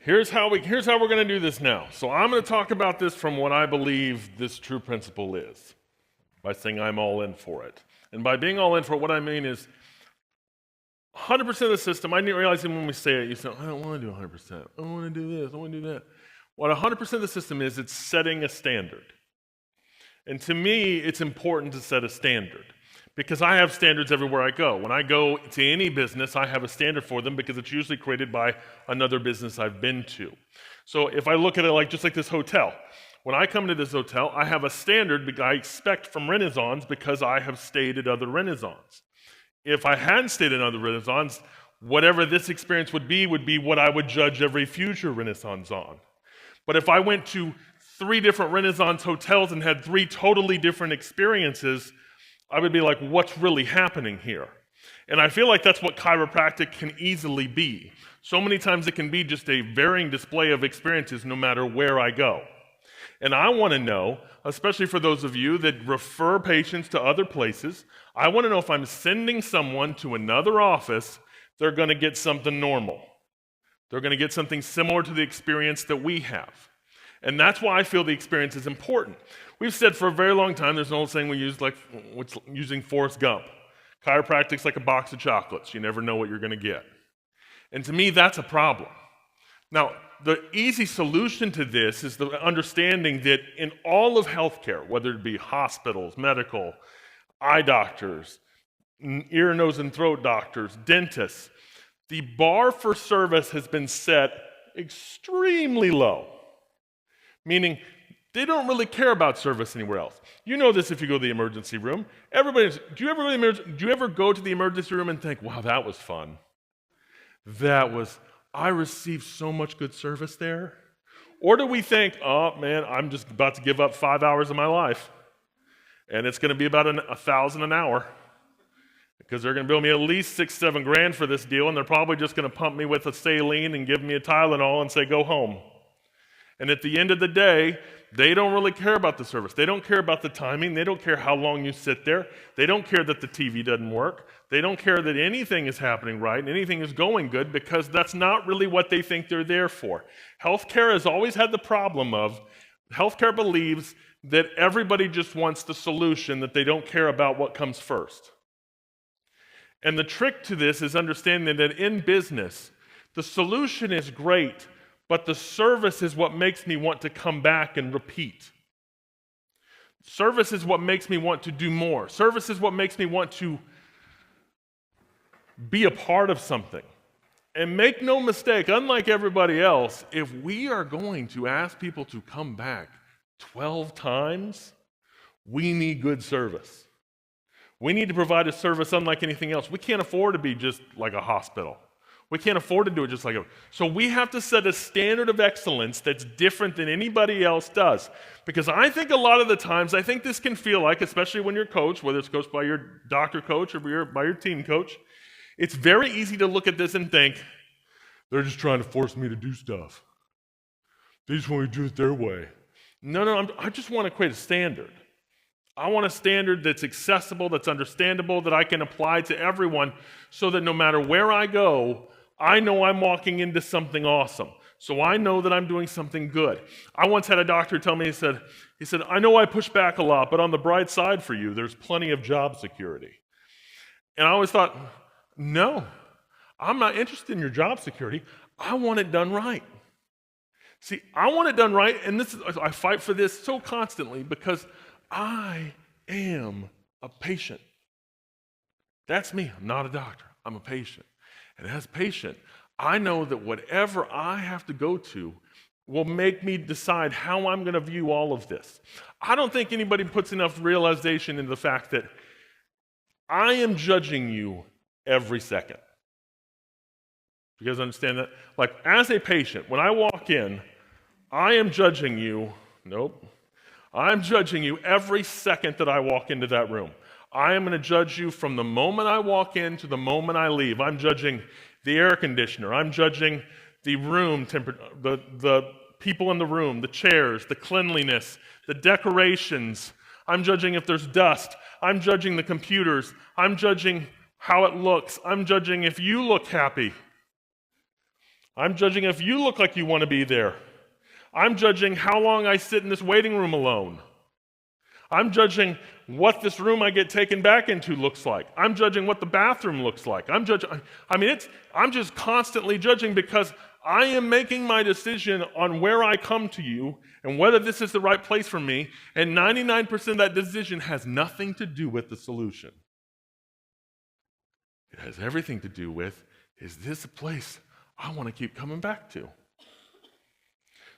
Here's how we're going to do this now. So I'm going to talk about this from what I believe this true principle is, by saying I'm all in for it. And by being all in for it, what I mean is 100% of the system. I didn't realize even when we say it, you say, I don't want to do 100%. I want to do this. I want to do that. What 100% of the system is, it's setting a standard. And to me, it's important to set a standard, because I have standards everywhere I go. When I go to any business, I have a standard for them because it's usually created by another business I've been to. So if I look at it just like this hotel, when I come to this hotel, I have a standard I expect from Renaissance because I have stayed at other Renaissance. If I hadn't stayed at other Renaissance, whatever this experience would be what I would judge every future Renaissance on. But if I went to 3 different Renaissance hotels and had 3 totally different experiences, I would be like, what's really happening here? And I feel like that's what chiropractic can easily be. So many times it can be just a varying display of experiences no matter where I go. And I want to know, especially for those of you that refer patients to other places, I want to know if I'm sending someone to another office, they're going to get something normal. They're going to get something similar to the experience that we have. And that's why I feel the experience is important. We've said for a very long time, there's an old saying we use, like using Forrest Gump. Chiropractic's like a box of chocolates. You never know what you're going to get. And to me, that's a problem. Now, the easy solution to this is the understanding that in all of healthcare, whether it be hospitals, medical, eye doctors, ear, nose, and throat doctors, dentists, the bar for service has been set extremely low. Meaning, they don't really care about service anywhere else. You know this if you go to the emergency room. Do you ever go to the emergency room and think, wow, that was fun? I received so much good service there. Or do we think, oh man, I'm just about to give up 5 hours of my life, and it's going to be about $1,000 an hour, because they're going to bill me at least $6-7 grand for this deal, and they're probably just going to pump me with a saline and give me a Tylenol and say, go home. And at the end of the day, they don't really care about the service. They don't care about the timing. They don't care how long you sit there. They don't care that the TV doesn't work. They don't care that anything is happening right and anything is going good, because that's not really what they think they're there for. Healthcare has always had the problem of, healthcare believes that everybody just wants the solution, that they don't care about what comes first. And the trick to this is understanding that in business, the solution is great, but the service is what makes me want to come back and repeat. Service is what makes me want to do more. Service is what makes me want to be a part of something. And make no mistake, unlike everybody else, if we are going to ask people to come back 12 times, we need good service. We need to provide a service unlike anything else. We can't afford to be just like a hospital. We can't afford to do it just like it. So we have to set a standard of excellence that's different than anybody else does. Because I think a lot of the times, I think this can feel like, especially when you're coached, whether it's coached by your doctor coach or by your team coach, it's very easy to look at this and think, they're just trying to force me to do stuff. They just want me to do it their way. No, I just want to create a standard. I want a standard that's accessible, that's understandable, that I can apply to everyone, so that no matter where I go, I know I'm walking into something awesome. So I know that I'm doing something good. I once had a doctor tell me, he said, I know I push back a lot, but on the bright side for you, there's plenty of job security. And I always thought, no, I'm not interested in your job security. I want it done right. See, I want it done right, and I fight for this so constantly because I am a patient. That's me. I'm not a doctor. I'm a patient. And as a patient, I know that whatever I have to go to will make me decide how I'm going to view all of this. I don't think anybody puts enough realization into the fact that I am judging you every second. You guys understand that? Like, as a patient, when I walk in, I am judging you. Nope. I'm judging you every second that I walk into that room. I am going to judge you from the moment I walk in to the moment I leave. I'm judging the air conditioner. I'm judging the room temperature, the people in the room, the chairs, the cleanliness, the decorations. I'm judging if there's dust. I'm judging the computers. I'm judging how it looks. I'm judging if you look happy. I'm judging if you look like you want to be there. I'm judging how long I sit in this waiting room alone. I'm judging what this room I get taken back into looks like. I'm judging what the bathroom looks like. I'm just constantly judging because I am making my decision on where I come to you and whether this is the right place for me, and 99% of that decision has nothing to do with the solution. It has everything to do with, is this a place I want to keep coming back to?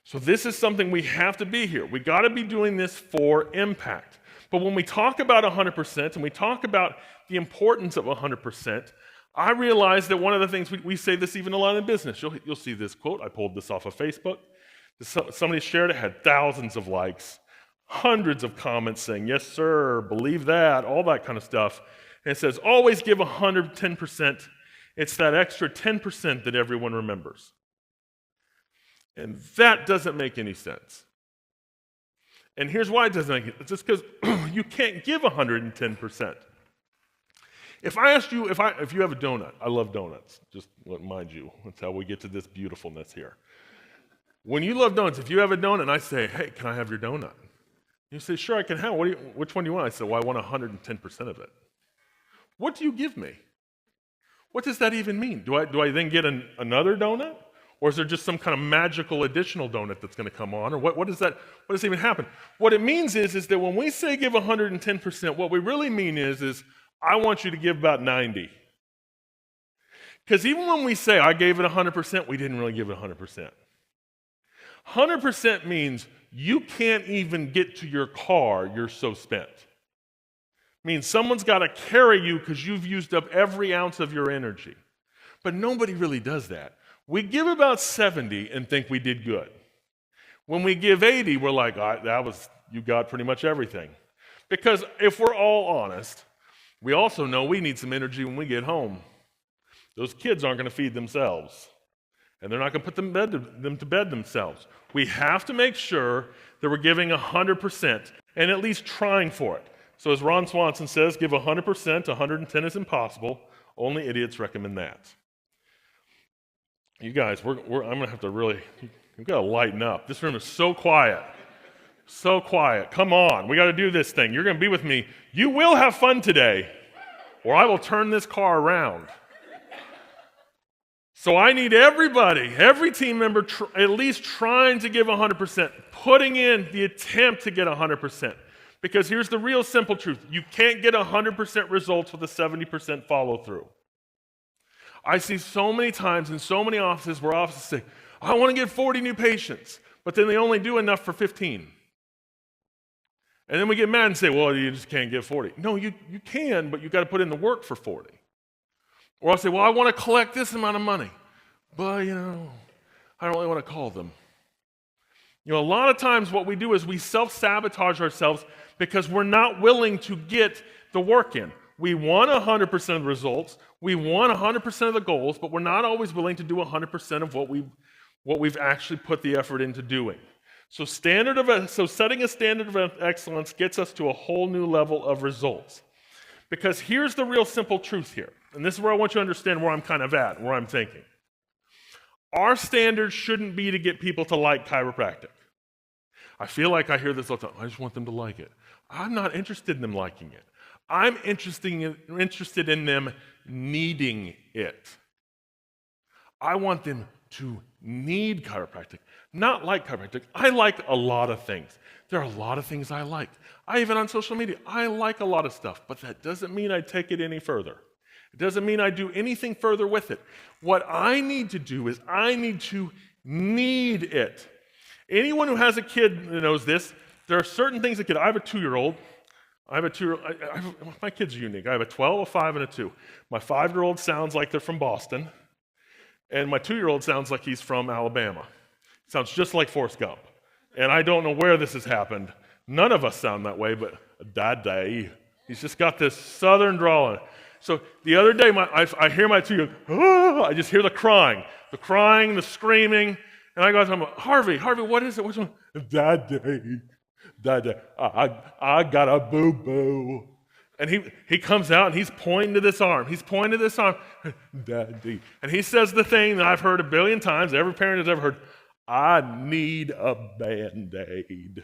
So this is something we have to be here. We got to be doing this for impact. But when we talk about 100% and we talk about the importance of 100%, I realize that one of the things, we say this even a lot in business. You'll see this quote. I pulled this off of Facebook. Somebody shared it, had thousands of likes, hundreds of comments saying, yes, sir, believe that, all that kind of stuff. And it says, always give 110%. It's that extra 10% that everyone remembers. And that doesn't make any sense. And here's why it doesn't make it. It's just because you can't give 110%. If I asked you, if you have a donut, I love donuts, just mind you, that's how we get to this beautifulness here. When you love donuts, if you have a donut and I say, hey, can I have your donut? You say, sure, I can have it. Which one do you want? I say, well, I want 110% of it. What do you give me? What does that even mean? Do I then get another donut? Or is there just some kind of magical additional donut that's going to come on? Or what does that even happen? What it means is that when we say give 110%, what we really mean is I want you to give about 90. Because even when we say I gave it 100%, we didn't really give it 100%. 100% means you can't even get to your car, you're so spent. It means someone's got to carry you because you've used up every ounce of your energy. But nobody really does that. We give about 70 and think we did good. When we give 80, we're like, you got pretty much everything. Because if we're all honest, we also know we need some energy when we get home. Those kids aren't going to feed themselves. And they're not going to put them to bed themselves. We have to make sure that we're giving 100% and at least trying for it. So as Ron Swanson says, give 100%, 110 is impossible. Only idiots recommend that. You guys, I'm going to have to we've got to lighten up. This room is so quiet. So quiet. Come on, we got to do this thing. You're going to be with me. You will have fun today, or I will turn this car around. So I need everybody, every team member, at least trying to give 100%, putting in the attempt to get 100%. Because here's the real simple truth. You can't get 100% results with a 70% follow-through. I see so many times in so many offices where offices say, I want to get 40 new patients, but then they only do enough for 15. And then we get mad and say, well, you just can't get 40. No, you can, but you got to put in the work for 40. Or I'll say, well, I want to collect this amount of money, but, I don't really want to call them. A lot of times what we do is we self-sabotage ourselves because we're not willing to get the work in. We want 100% of the results, we want 100% of the goals, but we're not always willing to do 100% of what we've actually put the effort into doing. So setting a standard of excellence gets us to a whole new level of results. Because here's the real simple truth here, and this is where I want you to understand where I'm kind of at, where I'm thinking. Our standard shouldn't be to get people to like chiropractic. I feel like I hear this all the time. I just want them to like it. I'm not interested in them liking it. I'm interested in them needing it. I want them to need chiropractic, not like chiropractic. I like a lot of things. There are a lot of things I like. Even on social media, I like a lot of stuff, but that doesn't mean I take it any further. It doesn't mean I do anything further with it. What I need to do is I need to need it. Anyone who has a kid knows this. There are certain things that I have a 2-year-old. My kids are unique. I have a 12, a 5, and a 2. My 5-year-old sounds like they're from Boston, and my 2-year-old sounds like he's from Alabama. Sounds just like Forrest Gump. And I don't know where this has happened. None of us sound that way, but Daddy, he's just got this southern drawl. So the other day, I hear my 2-year-old, I just hear the crying, the screaming, and I go to him, Harvey, what is it? What's wrong? Daddy, I got a boo-boo. And he comes out and he's pointing to this arm. He's pointing to this arm. Daddy. And he says the thing that I've heard a billion times, every parent has ever heard, I need a Band-Aid.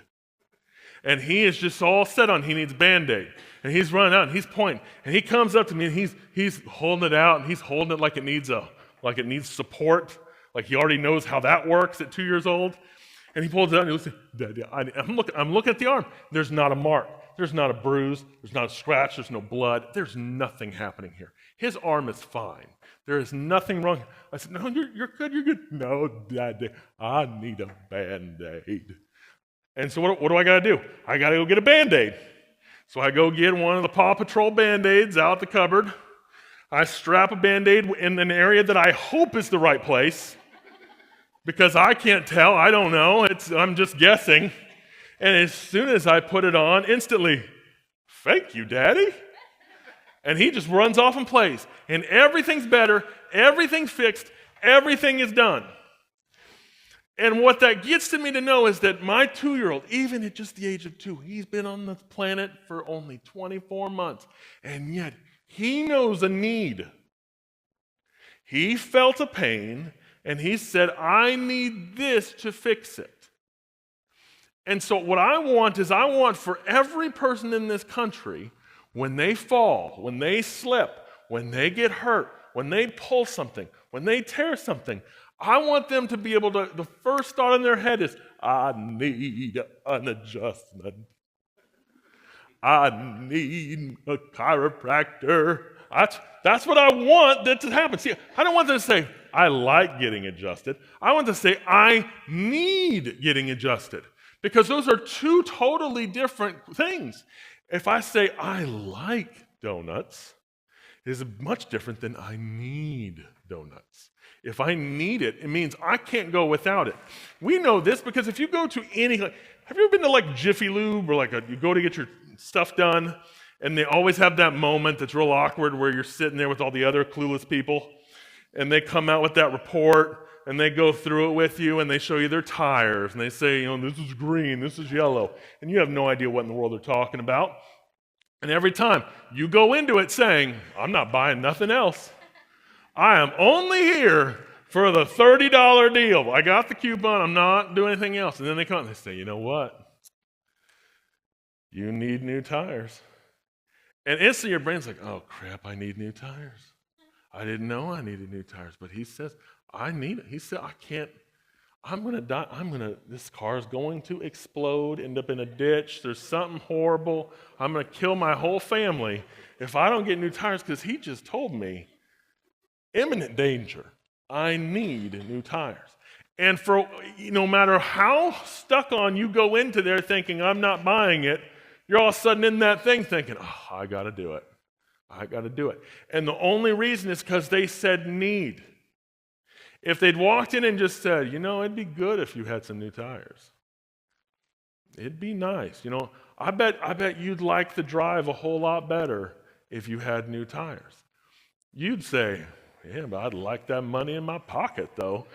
And he is just all set on he needs Band-Aid. And he's running out and he's pointing. And he comes up to me and he's holding it out and he's holding it like it needs support. Like he already knows how that works at 2 years old. And he pulls it out and he looks, Daddy, I'm looking at the arm. There's not a mark. There's not a bruise. There's not a scratch. There's no blood. There's nothing happening here. His arm is fine. There is nothing wrong. I said, no, you're good. You're good. No, Daddy, I need a Band-Aid. And so what do I got to do? I got to go get a Band-Aid. So I go get one of the Paw Patrol Band-Aids out the cupboard. I strap a Band-Aid in an area that I hope is the right place because I can't tell. I don't know. I'm just guessing. And as soon as I put it on, instantly, thank you, Daddy. And he just runs off and plays. And everything's better. Everything's fixed. Everything is done. And what that gets to me to know is that my 2-year-old, even at just the age of 2, he's been on the planet for only 24 months. And yet, he knows a need. He felt a pain, and he said, I need this to fix it. And so what I want for every person in this country, when they fall, when they slip, when they get hurt, when they pull something, when they tear something, I want them to be able to, the first thought in their head is, I need an adjustment. I need a chiropractor. That's what I want that to happen. See, I don't want them to say, I like getting adjusted. I want them to say, I need getting adjusted. Because those are two totally different things. If I say, I like donuts, it is much different than I need donuts. If I need it, it means I can't go without it. We know this because if you go to any, have you ever been to like Jiffy Lube or you go to get your stuff done and they always have that moment that's real awkward where you're sitting there with all the other clueless people and they come out with that report and they go through it with you and they show you their tires and they say, this is green, this is yellow, and you have no idea what in the world they're talking about. And every time you go into it saying, I'm not buying nothing else. I am only here for the $30 deal. I got the coupon. I'm not doing anything else. And then they come and they say, you know what? You need new tires. And instantly your brain's like, oh, crap, I need new tires. I didn't know I needed new tires. But he says, I need it. He said, I can't. I'm going to die. This car is going to explode, end up in a ditch. There's something horrible. I'm going to kill my whole family if I don't get new tires because he just told me, imminent danger. I need new tires. And for no matter how stuck on you go into there thinking, I'm not buying it, you're all of a sudden in that thing thinking, oh, I got to do it. I got to do it. And the only reason is because they said need. If they'd walked in and just said, it'd be good if you had some new tires. It'd be nice. I bet you'd like the drive a whole lot better if you had new tires. You'd say, yeah, but I'd like that money in my pocket, though.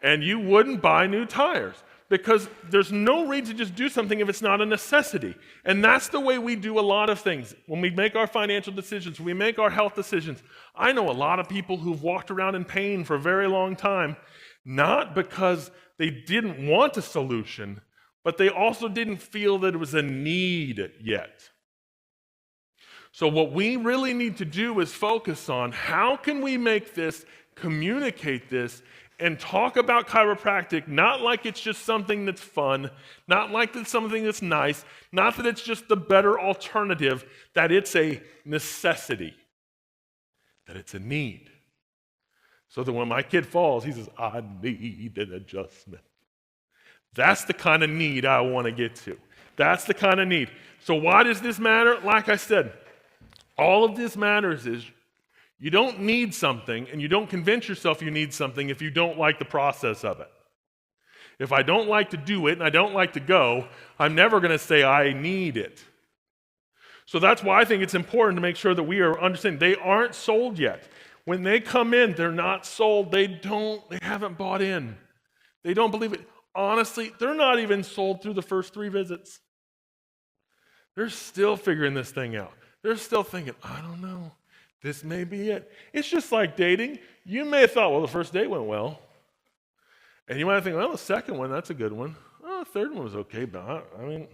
And you wouldn't buy new tires because there's no reason to just do something if it's not a necessity. And that's the way we do a lot of things. When we make our financial decisions, we make our health decisions. I know a lot of people who've walked around in pain for a very long time, not because they didn't want a solution, but they also didn't feel that it was a need yet. So what we really need to do is focus on how can we make this, communicate this, and talk about chiropractic not like it's just something that's fun, not like it's something that's nice, not that it's just the better alternative, that it's a necessity, that it's a need. So that when my kid falls, he says, I need an adjustment. That's the kind of need I want to get to. That's the kind of need. So why does this matter? Like I said, all of this matters is you don't need something and you don't convince yourself you need something if you don't like the process of it. If I don't like to do it and I don't like to go, I'm never going to say I need it. So that's why I think it's important to make sure that we are understanding they aren't sold yet. When they come in, they're not sold. They haven't bought in. They don't believe it. Honestly, they're not even sold through the first 3 visits. They're still figuring this thing out. They're still thinking, I don't know, this may be it. It's just like dating. You may have thought, well, the first date went well. And you might think, well, the second one, that's a good one. Oh, the third one was okay, but I mean,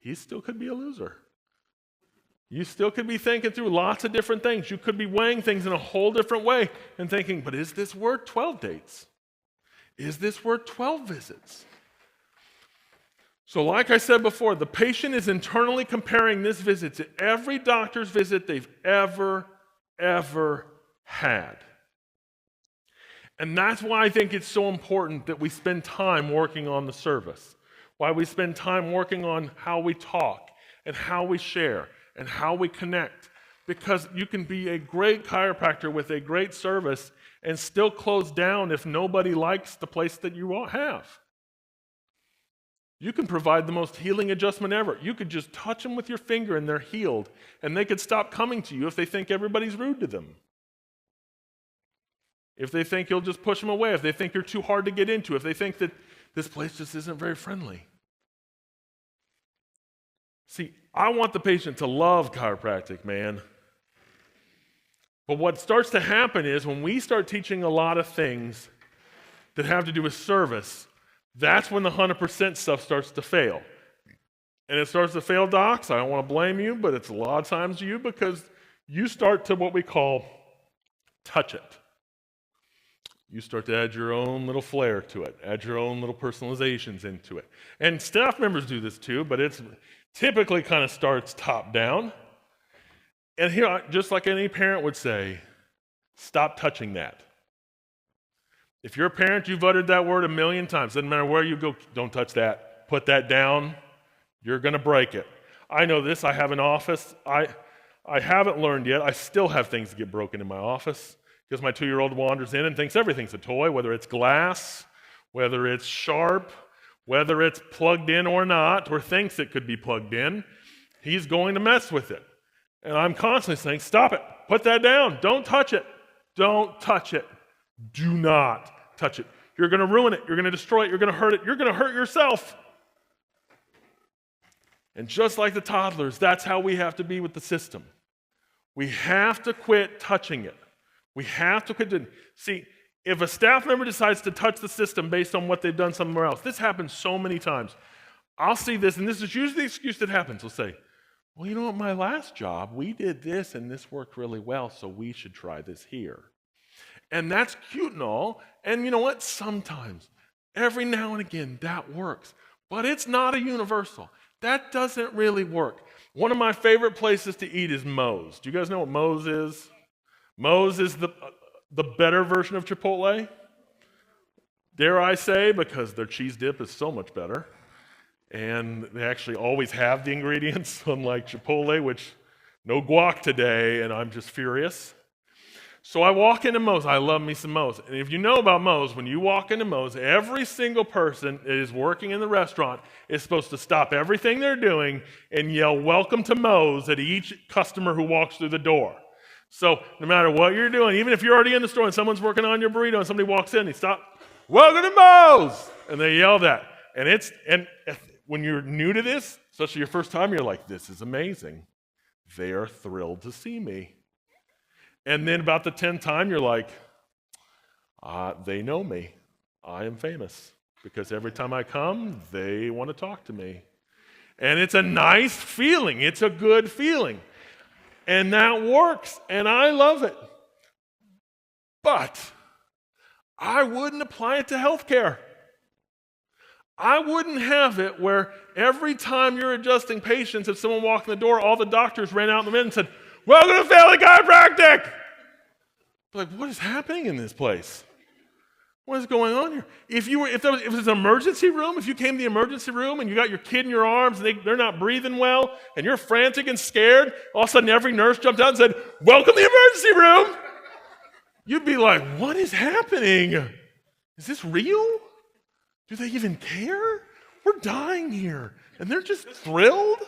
he still could be a loser. You still could be thinking through lots of different things. You could be weighing things in a whole different way and thinking, but is this worth 12 dates? Is this worth 12 visits? So like I said before, the patient is internally comparing this visit to every doctor's visit they've ever had. And that's why I think it's so important that we spend time working on the service, why we spend time working on how we talk and how we share and how we connect. Because you can be a great chiropractor with a great service and still close down if nobody likes the place that you have. You can provide the most healing adjustment ever. You could just touch them with your finger and they're healed, and they could stop coming to you if they think everybody's rude to them. If they think you'll just push them away, if they think you're too hard to get into, if they think that this place just isn't very friendly. See, I want the patient to love chiropractic, man. But what starts to happen is when we start teaching a lot of things that have to do with service, that's when the 100% stuff starts to fail. And it starts to fail, docs. I don't want to blame you, but it's a lot of times you because you start to what we call touch it. You start to add your own little flair to it, add your own little personalizations into it. And staff members do this too, but it's typically kind of starts top down. And here, just like any parent would say, stop touching that. If you're a parent, you've uttered that word a million times. Doesn't matter where you go, don't touch that. Put that down. You're going to break it. I know this. I have an office. I haven't learned yet. I still have things that get broken in my office because my 2-year-old wanders in and thinks everything's a toy, whether it's glass, whether it's sharp, whether it's plugged in or not, or thinks it could be plugged in. He's going to mess with it. And I'm constantly saying, stop it. Put that down. Don't touch it. Don't touch it. Do not touch it. You're going to ruin it. You're going to destroy it. You're going to hurt it. You're going to hurt yourself. And just like the toddlers, that's how we have to be with the system. We have to quit touching it. We have to quit. See, if a staff member decides to touch the system based on what they've done somewhere else, this happens so many times. I'll see this, and this is usually the excuse that happens. They'll say, well, you know what, my last job, we did this, and this worked really well, so we should try this here. And that's cute and all, and you know what? Sometimes, every now and again, that works. But it's not a universal. That doesn't really work. One of my favorite places to eat is Maule's. Do you guys know what Maule's is? Maule's is the better version of Chipotle. Dare I say, because their cheese dip is so much better. And they actually always have the ingredients, unlike Chipotle, which no guac today, and I'm just furious. So I walk into Maule's. I love me some Maule's. And if you know about Maule's, when you walk into Maule's, every single person that is working in the restaurant is supposed to stop everything they're doing and yell, welcome to Maule's at each customer who walks through the door. So no matter what you're doing, even if you're already in the store and someone's working on your burrito and somebody walks in, they stop, welcome to Maule's! And they yell that. And when you're new to this, especially your first time, you're like, this is amazing. They are thrilled to see me. And then about the 10th time, you're like, they know me. I am famous. Because every time I come, they want to talk to me. And it's a nice feeling. It's a good feeling. And that works. And I love it. But I wouldn't apply it to healthcare. I wouldn't have it where every time you're adjusting patients, if someone walked in the door, all the doctors ran out in the minute and said, welcome to Family Chiropractic! Like, what is happening in this place? What is going on here? If it was an emergency room, if you came to the emergency room and you got your kid in your arms and they're not breathing well and you're frantic and scared, all of a sudden every nurse jumped out and said, welcome to the emergency room! You'd be like, what is happening? Is this real? Do they even care? We're dying here. And they're just thrilled?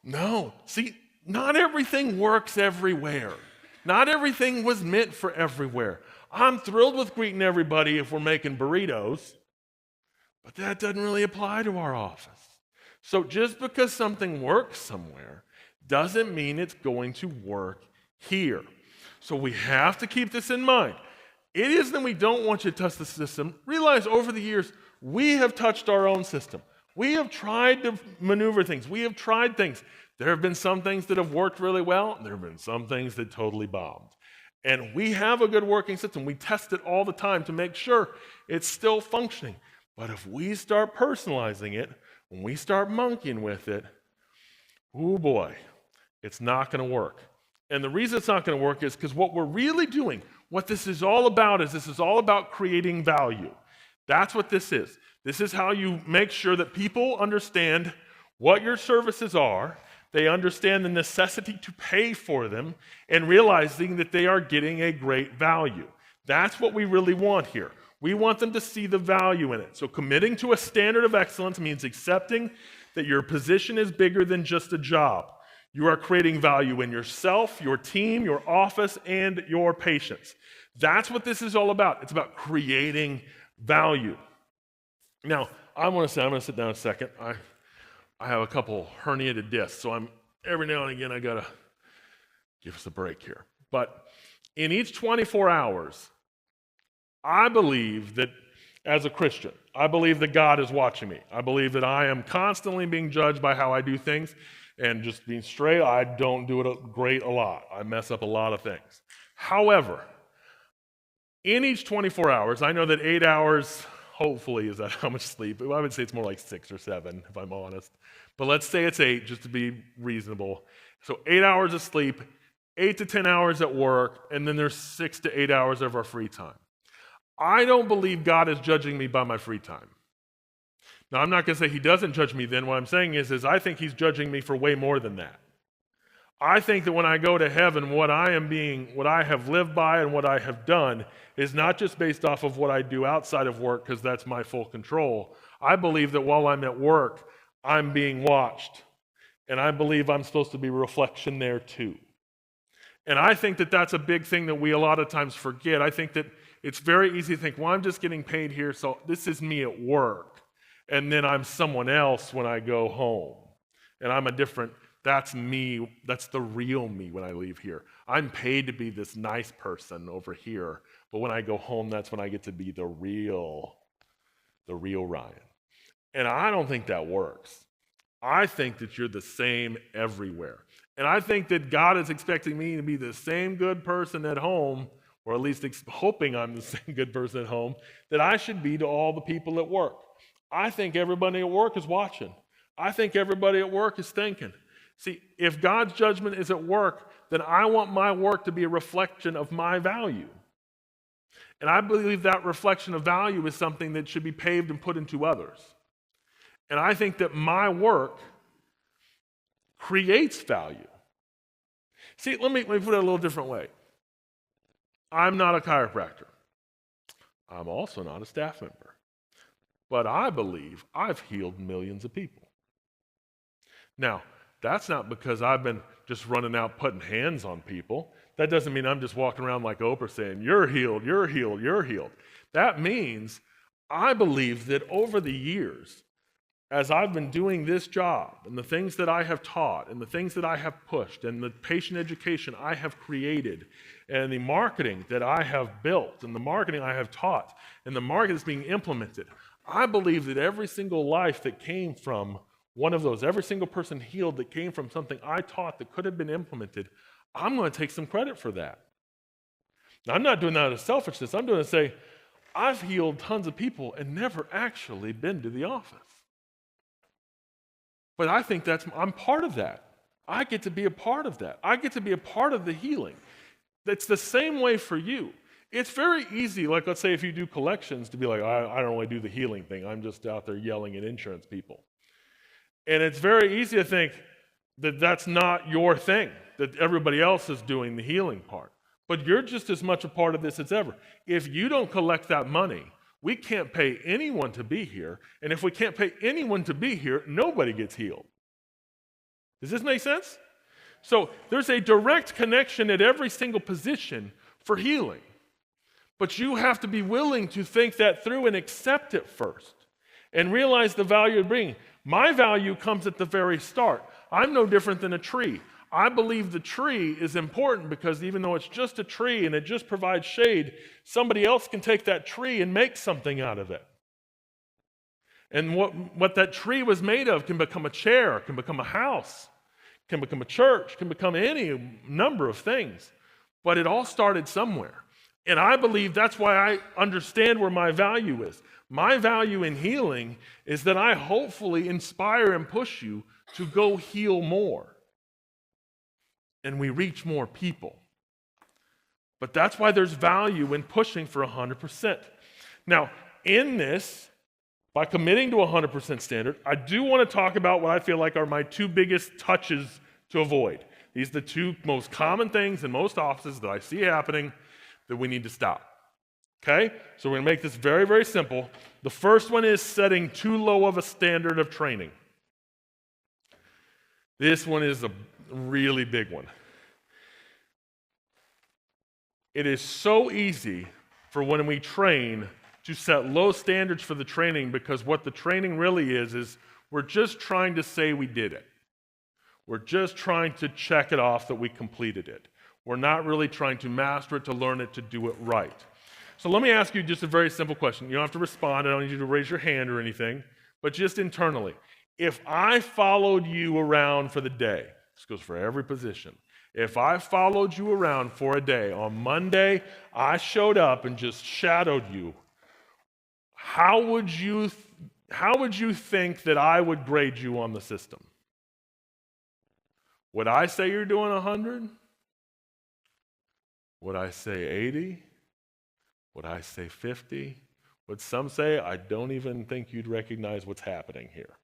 No. See, not everything works everywhere. Not everything was meant for everywhere. I'm thrilled with greeting everybody if we're making burritos, but that doesn't really apply to our office. So just because something works somewhere doesn't mean it's going to work here. So we have to keep this in mind. It isn't that we don't want you to touch the system. Realize over the years, we have touched our own system. We have tried to maneuver things. We have tried things. There have been some things that have worked really well, and there have been some things that totally bombed. And we have a good working system. We test it all the time to make sure it's still functioning. But if we start personalizing it, when we start monkeying with it, oh boy, it's not going to work. And the reason it's not going to work is because what we're really doing, what this is all about is this is all about creating value. That's what this is. This is how you make sure that people understand what your services are, they understand the necessity to pay for them, and realizing that they are getting a great value. That's what we really want here. We want them to see the value in it. So committing to a standard of excellence means accepting that your position is bigger than just a job. You are creating value in yourself, your team, your office, and your patients. That's what this is all about. It's about creating value. Now, I'm going to sit down a second. I have a couple herniated discs, so every now and again I got to give us a break here. But in each 24 hours, I believe that as a Christian, I believe that God is watching me. I believe that I am constantly being judged by how I do things. And just being straight, I don't do it great a lot. I mess up a lot of things. However, in each 24 hours, I know that 8 hours, hopefully, is that how much sleep? I would say it's more like 6 or 7, if I'm honest. But let's say it's 8, just to be reasonable. So 8 hours of sleep, 8 to 10 hours at work, and then there's 6 to 8 hours of our free time. I don't believe God is judging me by my free time. Now, I'm not going to say he doesn't judge me then. What I'm saying is I think he's judging me for way more than that. I think that when I go to heaven, what I have lived by and what I have done is not just based off of what I do outside of work, because that's my full control. I believe that while I'm at work, I'm being watched. And I believe I'm supposed to be a reflection there too. And I think that that's a big thing that we a lot of times forget. I think that it's very easy to think, well, I'm just getting paid here, so this is me at work. And then I'm someone else when I go home. And that's me, that's the real me when I leave here. I'm paid to be this nice person over here, but when I go home, that's when I get to be the real Ryan. And I don't think that works. I think that you're the same everywhere. And I think that God is expecting me to be the same good person at home, or at least hoping I'm the same good person at home, that I should be to all the people at work. I think everybody at work is watching. I think everybody at work is thinking. See, if God's judgment is at work, then I want my work to be a reflection of my value. And I believe that reflection of value is something that should be paved and put into others. And I think that my work creates value. See, let me put it a little different way. I'm not a chiropractor. I'm also not a staff member. But I believe I've healed millions of people. Now, that's not because I've been just running out putting hands on people. That doesn't mean I'm just walking around like Oprah saying, you're healed, you're healed, you're healed. That means I believe that over the years, as I've been doing this job and the things that I have taught and the things that I have pushed and the patient education I have created and the marketing that I have built and the marketing I have taught and the marketing that's being implemented, I believe that every single life that came from one of those, every single person healed that came from something I taught that could have been implemented, I'm going to take some credit for that. Now, I'm not doing that out of selfishness. I'm doing it to say, I've healed tons of people and never actually been to the office. But I think I'm part of that. I get to be a part of that. I get to be a part of the healing. It's the same way for you. It's very easy, like let's say if you do collections, to be like, I don't really do the healing thing. I'm just out there yelling at insurance people. And it's very easy to think that that's not your thing, that everybody else is doing the healing part. But you're just as much a part of this as ever. If you don't collect that money, we can't pay anyone to be here. And if we can't pay anyone to be here, nobody gets healed. Does this make sense? So there's a direct connection at every single position for healing. But you have to be willing to think that through and accept it first and realize the value of bringing. My value comes at the very start. I'm no different than a tree. I believe the tree is important because even though it's just a tree and it just provides shade, somebody else can take that tree and make something out of it. And what that tree was made of can become a chair, can become a house, can become a church, can become any number of things. But it all started somewhere. And I believe that's why I understand where my value is. My value in healing is that I hopefully inspire and push you to go heal more. And we reach more people. But that's why there's value in pushing for 100%. Now, in this, by committing to 100% standard, I do want to talk about what I feel like are my two biggest touches to avoid. These are the two most common things in most offices that I see happening that we need to stop. Okay? So we're going to make this very, very simple. The first one is setting too low of a standard of training. This one is a really big one. It is so easy for when we train to set low standards for the training, because what the training really is we're just trying to say we did it. We're just trying to check it off that we completed it. We're not really trying to master it, to learn it, to do it right. So let me ask you just a very simple question. You don't have to respond. I don't need you to raise your hand or anything, but just internally. If I followed you around for the day, this goes for every position. If I followed you around for a day, on Monday, I showed up and just shadowed you, how would you think that I would grade you on the system? Would I say you're doing 100? Would I say 80? Would I say 50? Would some say, I don't even think you'd recognize what's happening here?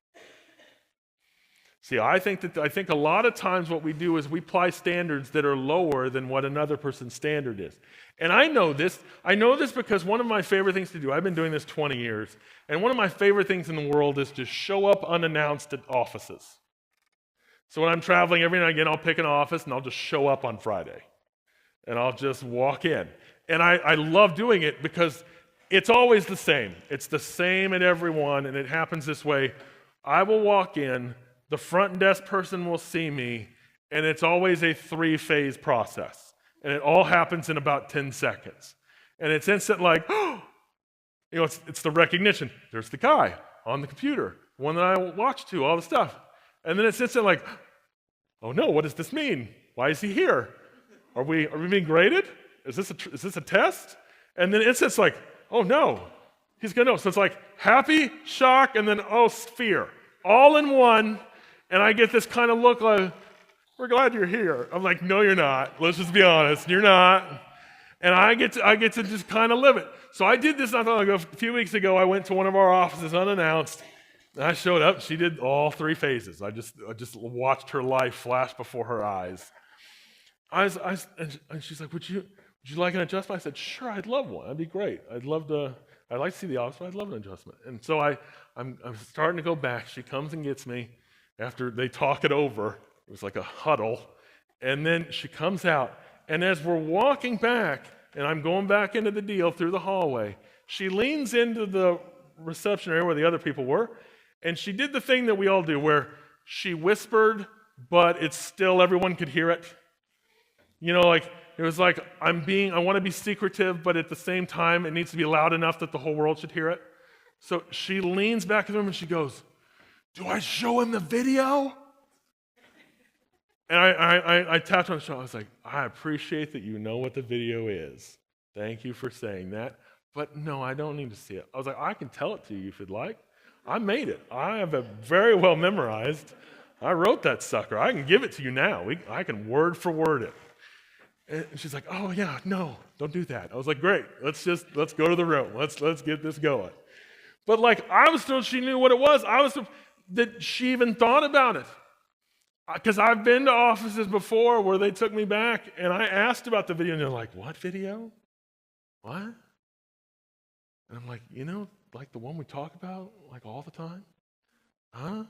See, I think a lot of times what we do is we apply standards that are lower than what another person's standard is. And I know this because one of my favorite things to do, I've been doing this 20 years, and one of my favorite things in the world is to show up unannounced at offices. So when I'm traveling, every now and again, I'll pick an office and I'll just show up on Friday. And I'll just walk in. And I love doing it because it's always the same. It's the same at every one, and it happens this way. I will walk in, the front desk person will see me, and it's always a 3-phase process. And it all happens in about 10 seconds. And it's instant like, it's the recognition. There's the guy on the computer, one that I watch to, all the stuff. And then it's instant like, oh no, what does this mean? Why is he here? Are we being graded? Is this a test? And then it's like, oh no, he's gonna know. So it's like happy, shock, and then fear, all in one. And I get this kind of look like, we're glad you're here. I'm like, no, you're not. Let's just be honest, you're not. And I get to just kind of live it. So I did this not long ago. A few weeks ago, I went to one of our offices unannounced. And I showed up. She did all 3 phases. I just watched her life flash before her eyes. And she's like, would you like an adjustment? I said, sure, I'd love one. That'd be great. I'd like to see the office, but I'd love an adjustment. And so I'm starting to go back. She comes and gets me after they talk it over. It was like a huddle. And then she comes out. And as we're walking back, and I'm going back into the deal through the hallway, she leans into the reception area where the other people were, and she did the thing that we all do where she whispered, but it's still everyone could hear it. Like it was like I want to be secretive, but at the same time, it needs to be loud enough that the whole world should hear it. So she leans back in the room and she goes, do I show him the video? And I tapped on the shoulder. I was like, I appreciate that you know what the video is. Thank you for saying that. But no, I don't need to see it. I was like, I can tell it to you if you'd like. I made it. I have it very well memorized. I wrote that sucker. I can give it to you now. I can word for word it. And she's like, oh yeah, no, don't do that. I was like, great, let's go to the room. Let's get this going. But like I was thrilled she knew what it was. I was thrilled that she even thought about it. Because I've been to offices before where they took me back and I asked about the video and they're like, what video? What? And I'm like, like the one we talk about like all the time? Huh?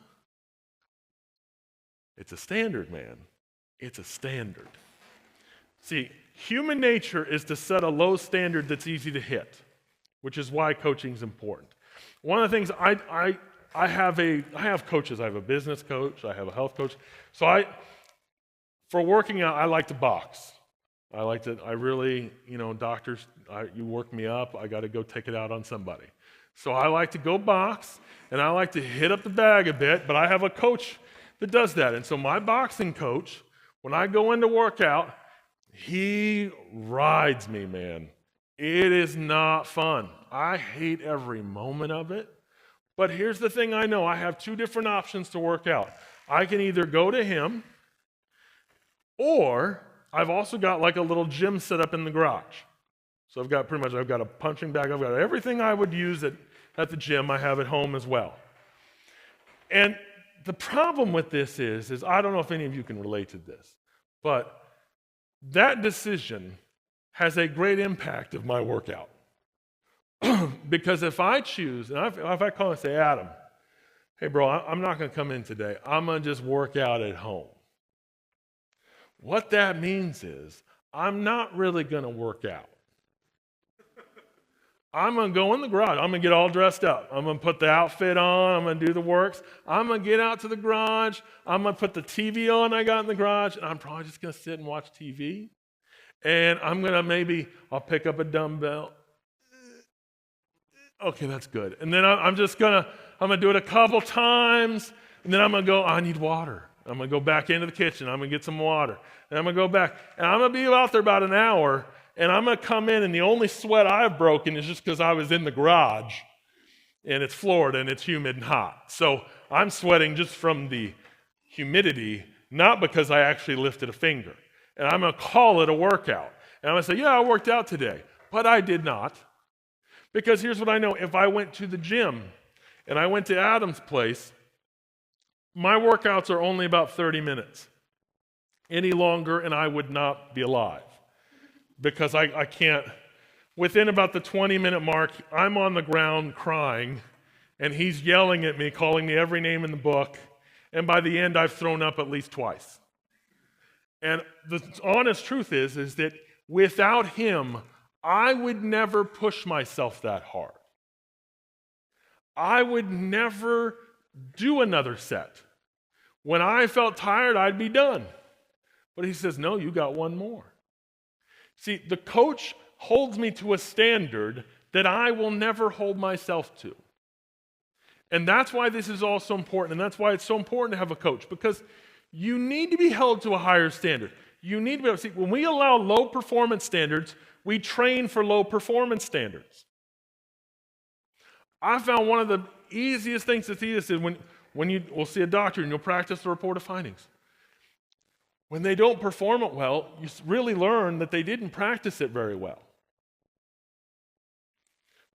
It's a standard, man. It's a standard. See, human nature is to set a low standard that's easy to hit, which is why coaching is important. One of the things I have coaches. I have a business coach. I have a health coach. So For working out, I like to box. I really, doctors, you work me up, I got to go take it out on somebody. So I like to go box, and I like to hit up the bag a bit, but I have a coach that does that. And so my boxing coach, when I go into workout, he rides me, man. It is not fun. I hate every moment of it. But here's the thing I know. I have two different options to work out. I can either go to him, or I've also got like a little gym set up in the garage. So I've got a punching bag. I've got everything I would use at the gym I have at home as well. And the problem with this is I don't know if any of you can relate to this, but that decision has a great impact of my workout. Because if I choose, and if I call and say, Adam, hey bro, I'm not going to come in today. I'm going to just work out at home. What that means is I'm not really going to work out. I'm going to go in the garage. I'm going to get all dressed up. I'm going to put the outfit on. I'm going to do the works. I'm going to get out to the garage. I'm going to put the TV on I got in the garage, and I'm probably just going to sit and watch TV. And I'm going to I'll pick up a dumbbell. Okay, that's good. And then I'm going to do it a couple times, and then I'm going to go, I need water. I'm going to go back into the kitchen. I'm going to get some water. And I'm going to go back. And I'm going to be out there about an hour, and I'm going to come in, and the only sweat I've broken is just because I was in the garage, and it's Florida, and it's humid and hot. So I'm sweating just from the humidity, not because I actually lifted a finger. And I'm going to call it a workout. And I'm going to say, yeah, I worked out today. But I did not. Because here's what I know. If I went to the gym and I went to Adam's place, my workouts are only about 30 minutes. Any longer, and I would not be alive. Because I can't. Within about the 20-minute mark, I'm on the ground crying, and he's yelling at me, calling me every name in the book. And by the end, I've thrown up at least twice. And the honest truth is that without him, I would never push myself that hard. I would never do another set. When I felt tired, I'd be done. But he says, no, you got one more. See, the coach holds me to a standard that I will never hold myself to. And that's why this is all so important, and that's why it's so important to have a coach, because you need to be held to a higher standard. You need to be able to see, when we allow low performance standards, we train for low performance standards. I found one of the easiest things to see this is when you will see a doctor and you'll practice the report of findings. When they don't perform it well, you really learn that they didn't practice it very well.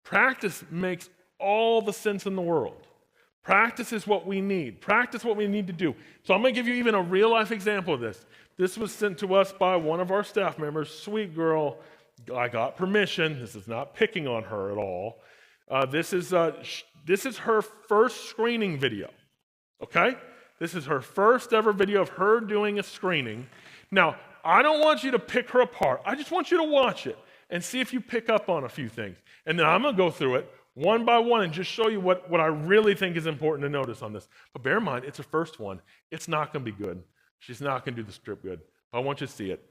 Practice makes all the sense in the world. Practice is what we need. Practice what we need to do. So I'm going to give you even a real-life example of this. This was sent to us by one of our staff members, sweet girl. I got permission. This is not picking on her at all. This is her first screening video, okay? This is her first ever video of her doing a screening. Now, I don't want you to pick her apart. I just want you to watch it and see if you pick up on a few things. And then I'm going to go through it one by one and just show you what I really think is important to notice on this. But bear in mind, it's her first one. It's not going to be good. She's not going to do the script good. But I want you to see it.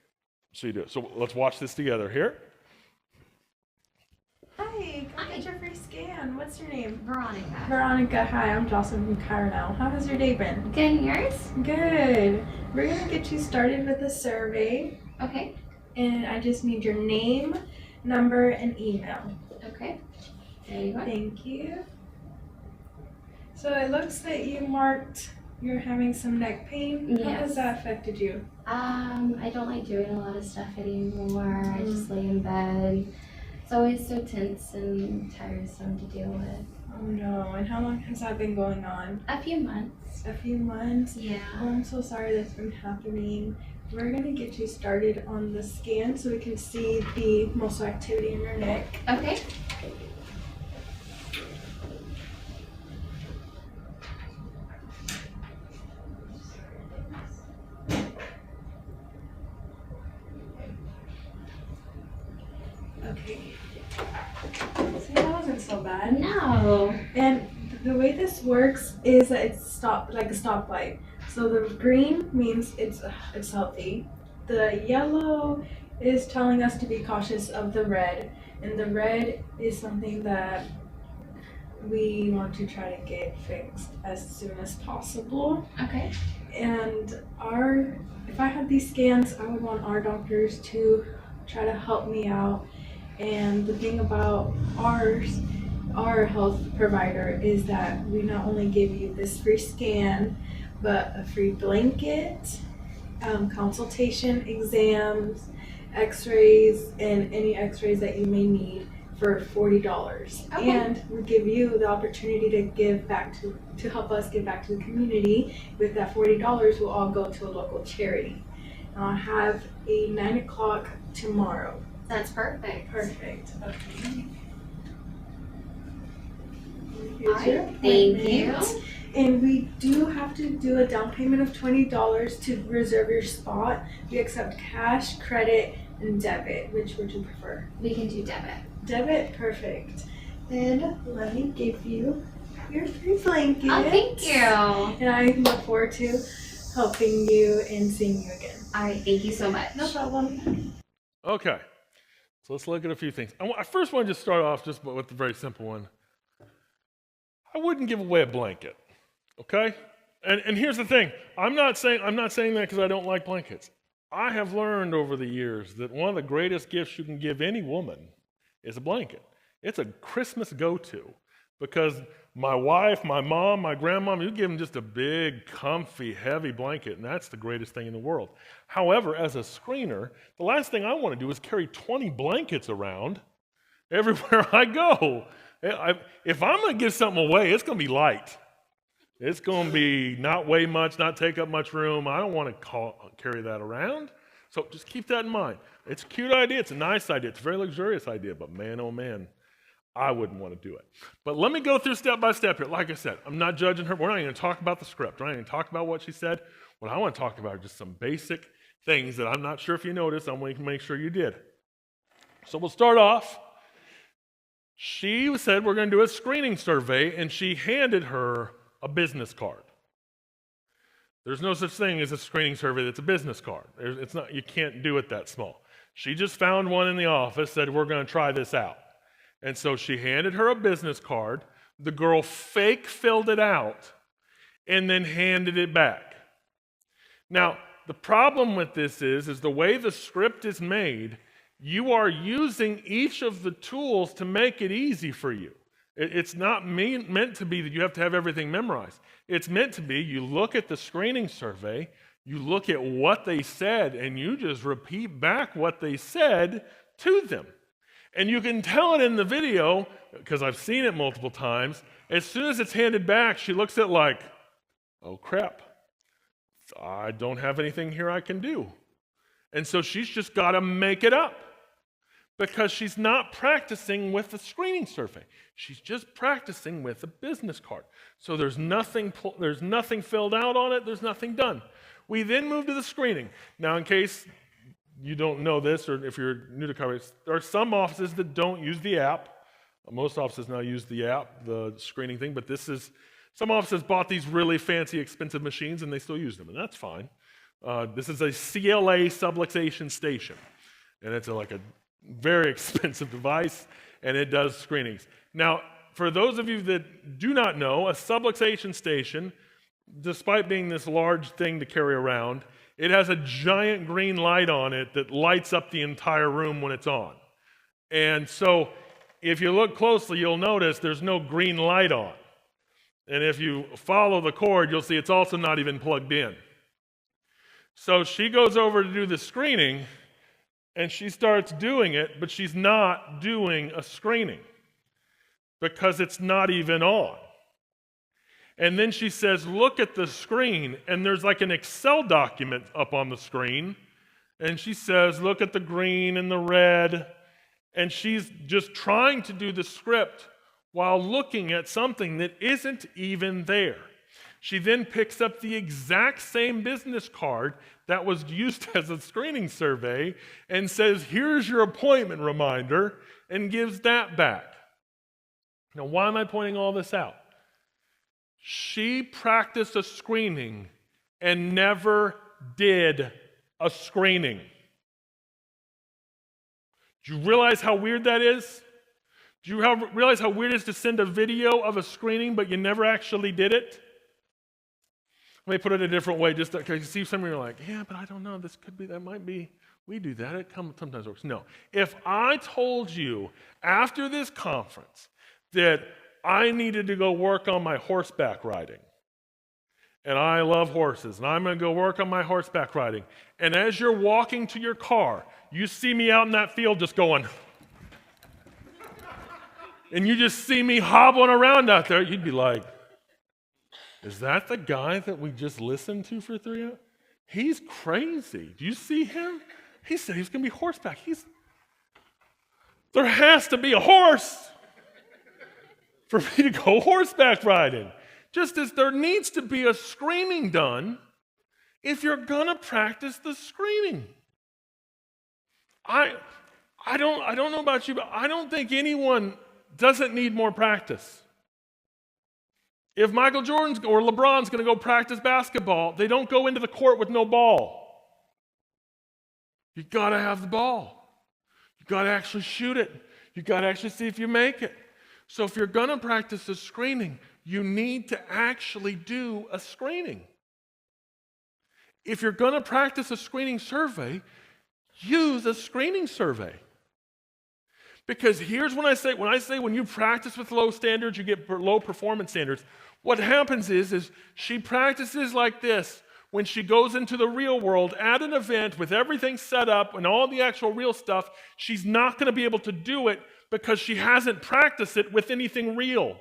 So you do it. So let's watch this together here. Hi, come get your free scan. What's your name? Veronica. Veronica, hi, I'm Jocelyn from Chiropractic. How has your day been? Good, and yours? Good. We're going to get you started with a survey. Okay. And I just need your name, number, and email. Okay. There you go. Thank you. So it looks that you marked you're having some neck pain. Yes. How has that affected you? I don't like doing a lot of stuff anymore. I just lay in bed. It's always so tense and tiresome to deal with. Oh no, and how long has that been going on? A few months. A few months? Yeah. Oh, I'm so sorry that's been happening. We're going to get you started on the scan so we can see the muscle activity in your neck. Okay. Okay. See, that wasn't so bad. No. And the way this works is that it's like a stoplight. So the green means it's healthy. The yellow is telling us to be cautious of the red, and the red is something that we want to try to get fixed as soon as possible. Okay. And if I had these scans, I would want our doctors to try to help me out. And the thing about our health provider, is that we not only give you this free scan, but a free blanket, consultation, exams, x-rays, and any x-rays that you may need for $40. Okay. And we give you the opportunity to give back to help us give back to the community. With that $40, we'll all go to a local charity. And I'll have a 9 o'clock tomorrow. That's perfect. Perfect. Okay. All Here's right, your thank you. appointment. And we do have to do a down payment of $20 to reserve your spot. We accept cash, credit, and debit. Which would you prefer? We can do debit. Debit? Perfect. Then let me give you your free blanket. Oh, thank you. All And I look forward to helping you and seeing you again. right, thank you so much. No problem. Okay, so let's look at a few things. I first want to just start off just with the very simple one. I wouldn't give away a blanket, okay? And here's the thing. I'm not saying that because I don't like blankets. I have learned over the years that one of the greatest gifts you can give any woman is a blanket. It's a Christmas go-to because my wife, my mom, my grandmom, you give them just a big, comfy, heavy blanket, and that's the greatest thing in the world. However, as a screener, the last thing I want to do is carry 20 blankets around everywhere I go. If I'm going to give something away, it's going to be light. It's going to be not weigh much, not take up much room. I don't want to carry that around. So just keep that in mind. It's a cute idea. It's a nice idea. It's a very luxurious idea. But man, oh man, I wouldn't want to do it. But let me go through step by step here. Like I said, I'm not judging her. We're not even talk about the script. We're not even talk about what she said. What I want to talk about are just some basic things that I'm not sure if you noticed. I want to make sure you did. So we'll start off. She said we're going to do a screening survey, and she handed her a business card. There's no such thing as a screening survey that's a business card. It's not. You can't do it that small. She just found one in the office, said we're going to try this out. And so she handed her a business card. The girl fake filled it out and then handed it back. Now, the problem with this is the way the script is made, you are using each of the tools to make it easy for you. It's not meant to be that you have to have everything memorized. It's meant to be you look at the screening survey, you look at what they said, and you just repeat back what they said to them. And you can tell it in the video, because I've seen it multiple times. As soon as it's handed back, she looks at it like, oh crap, I don't have anything here I can do. And so she's just got to make it up because she's not practicing with the screening survey. She's just practicing with a business card. So there's nothing filled out on it. There's nothing done. We then move to the screening. Now, in case you don't know this, or if you're new to chiropractic, there are some offices that don't use the app. Most offices now use the app, the screening thing, but some offices bought these really fancy, expensive machines, and they still use them, and that's fine. This is a CLA subluxation station, and it's like a very expensive device, and it does screenings. Now, for those of you that do not know, a subluxation station, despite being this large thing to carry around, it has a giant green light on it that lights up the entire room when it's on. And so if you look closely, you'll notice there's no green light on. And if you follow the cord, you'll see it's also not even plugged in. So she goes over to do the screening, and she starts doing it, but she's not doing a screening because it's not even on. And then she says, look at the screen, and there's like an Excel document up on the screen, and she says, look at the green and the red, and she's just trying to do the script while looking at something that isn't even there. She then picks up the exact same business card that was used as a screening survey and says, here's your appointment reminder, and gives that back. Now, why am I pointing all this out? She practiced a screening and never did a screening. Do you realize how weird that is? Do you realize how weird it is to send a video of a screening, but you never actually did it? Let me put it a different way, just because you see somebody, you're like, yeah, but I don't know, this could be, that might be, we do that, it sometimes works. No, if I told you after this conference that I needed to go work on my horseback riding, and I love horses, and I'm going to go work on my horseback riding, and as you're walking to your car, you see me out in that field just going, and you just see me hobbling around out there, you'd be like, is that the guy that we just listened to for 3 hours? He's crazy. Do you see him? He said he's going to be horseback. There has to be a horse for me to go horseback riding. Just as there needs to be a screening done if you're going to practice the screening. I don't know about you, but I don't think anyone doesn't need more practice. If Michael Jordan's or LeBron's going to go practice basketball, they don't go into the court with no ball. You got to have the ball. You got to actually shoot it. You got to actually see if you make it. So if you're going to practice a screening, you need to actually do a screening. If you're going to practice a screening survey, use a screening survey. Because here's when I say when you practice with low standards, you get low performance standards. What happens is she practices like this. When she goes into the real world at an event with everything set up and all the actual real stuff, she's not going to be able to do it because she hasn't practiced it with anything real.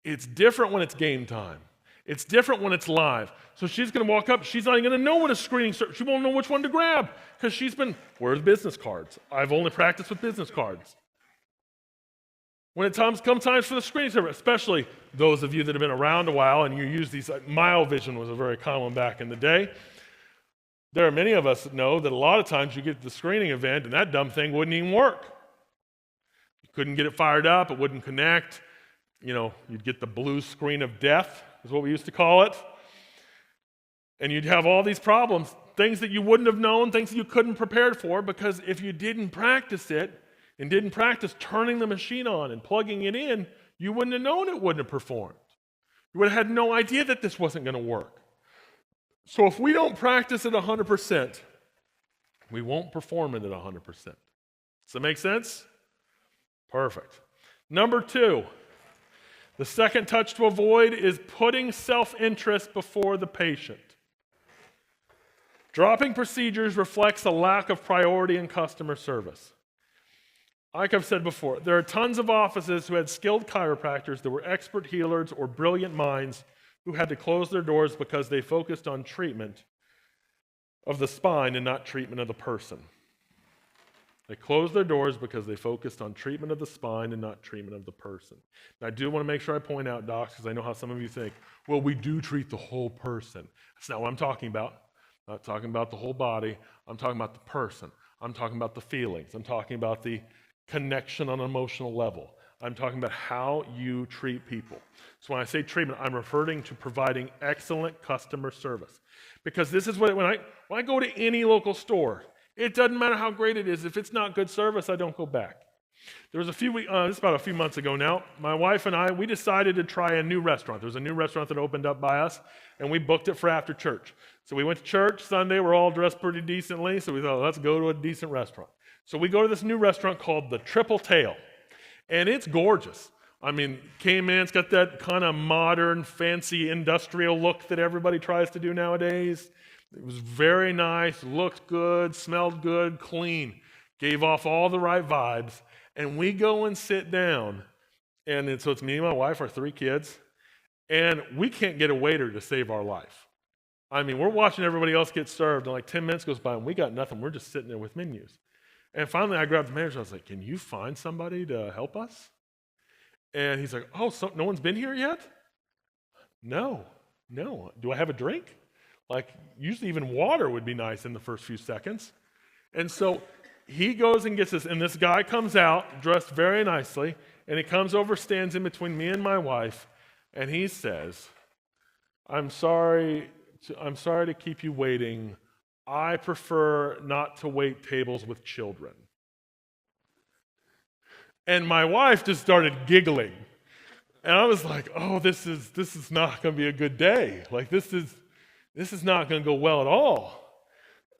It's different when it's game time. It's different when it's live. So she's going to walk up. She's not even going to know what a screening. She won't know which one to grab because she's been, where's business cards? I've only practiced with business cards. When it comes times for the screening survey, especially those of you that have been around a while and you use these, Maule vision was a very common one back in the day. There are many of us that know that a lot of times you get to the screening event and that dumb thing wouldn't even work. You couldn't get it fired up. It wouldn't connect. You'd get the blue screen of death, is what we used to call it. And you'd have all these problems, things that you wouldn't have known, things that you couldn't prepare for, because if you didn't practice it and didn't practice turning the machine on and plugging it in, you wouldn't have known it wouldn't have performed. You would have had no idea that this wasn't going to work. So if we don't practice it 100%, we won't perform it at 100%. Does that make sense? Perfect. Number 2. The second touch to avoid is putting self-interest before the patient. Dropping procedures reflects a lack of priority in customer service. Like I've said before, there are tons of offices who had skilled chiropractors that were expert healers or brilliant minds who had to close their doors because they focused on treatment of the spine and not treatment of the person. They closed their doors because they focused on treatment of the spine and not treatment of the person. And I do want to make sure I point out, docs, because I know how some of you think, well, we do treat the whole person. That's not what I'm talking about. I'm not talking about the whole body. I'm talking about the person. I'm talking about the feelings. I'm talking about the connection on an emotional level. I'm talking about how you treat people. So when I say treatment, I'm referring to providing excellent customer service. Because this is when I go to any local store, it doesn't matter how great it is. If it's not good service, I don't go back. There was this is about a few months ago now, my wife and I, we decided to try a new restaurant. There was a new restaurant that opened up by us, and we booked it for after church. So we went to church Sunday. We're all dressed pretty decently, so we thought, let's go to a decent restaurant. So we go to this new restaurant called the Triple Tail, and it's gorgeous. I mean, came in, it's got that kind of modern, fancy, industrial look that everybody tries to do nowadays. It was very nice, looked good, smelled good, clean, gave off all the right vibes. And we go and sit down, and so it's me and my wife, our 3 kids, and we can't get a waiter to save our life. I mean, we're watching everybody else get served, and like 10 minutes goes by, and we got nothing. We're just sitting there with menus. And finally, I grabbed the manager. I was like, can you find somebody to help us? And he's like, oh, so no one's been here yet? No. Do I have a drink? Like, usually even water would be nice in the first few seconds. And so he goes and gets this, and this guy comes out, dressed very nicely, and he comes over, stands in between me and my wife, and he says, I'm sorry to keep you waiting. I prefer not to wait tables with children. And my wife just started giggling. And I was like, oh, this is not going to be a good day. Like this is not going to go well at all.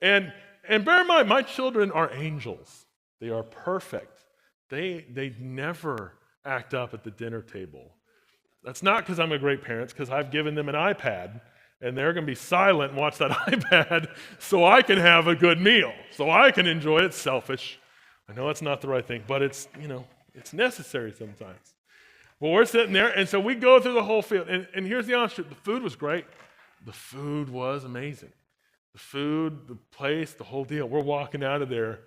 And bear in mind, my children are angels. They are perfect. They never act up at the dinner table. That's not because I'm a great parent, because I've given them an iPad, and they're going to be silent and watch that iPad so I can have a good meal, so I can enjoy it. It's selfish. I know it's not the right thing, but it's necessary sometimes. Well, we're sitting there, and so we go through the whole field, and here's the honest truth. The food was great. The food was amazing. The food, the place, the whole deal. We're walking out of there,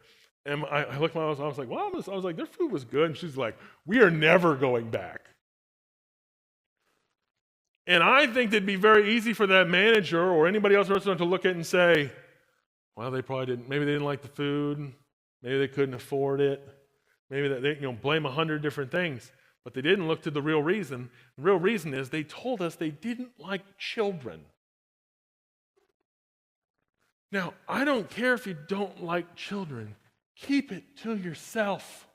and I looked at my wife, I was like, well, I was like, their food was good, and she's like, we are never going back. And I think it'd be very easy for that manager or anybody else in the restaurant to look at it and say, well, maybe they didn't like the food, maybe they couldn't afford it, maybe they blame 100 different things, but they didn't look to the real reason. The real reason is they told us they didn't like children. Now, I don't care if you don't like children. Keep it to yourself.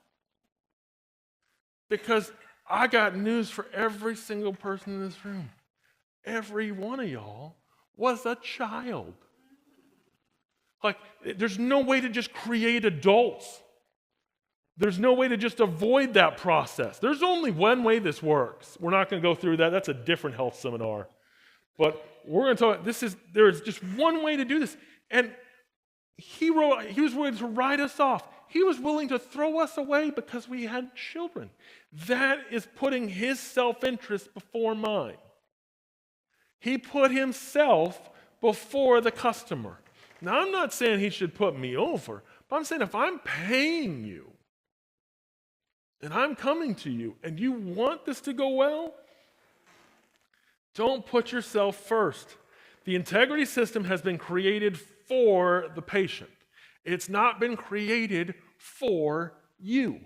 Because I got news for every single person in this room. Every one of y'all was a child. Like, there's no way to just create adults. There's no way to just avoid that process. There's only one way this works. We're not going to go through that. That's a different health seminar. But we're going to talk, there is just one way to do this. And he was willing to write us off. He was willing to throw us away because we had children. That is putting his self-interest before mine. He put himself before the customer. Now, I'm not saying he should put me over, but I'm saying if I'm paying you and I'm coming to you and you want this to go well, don't put yourself first. The integrity system has been created for the patient. It's not been created for you.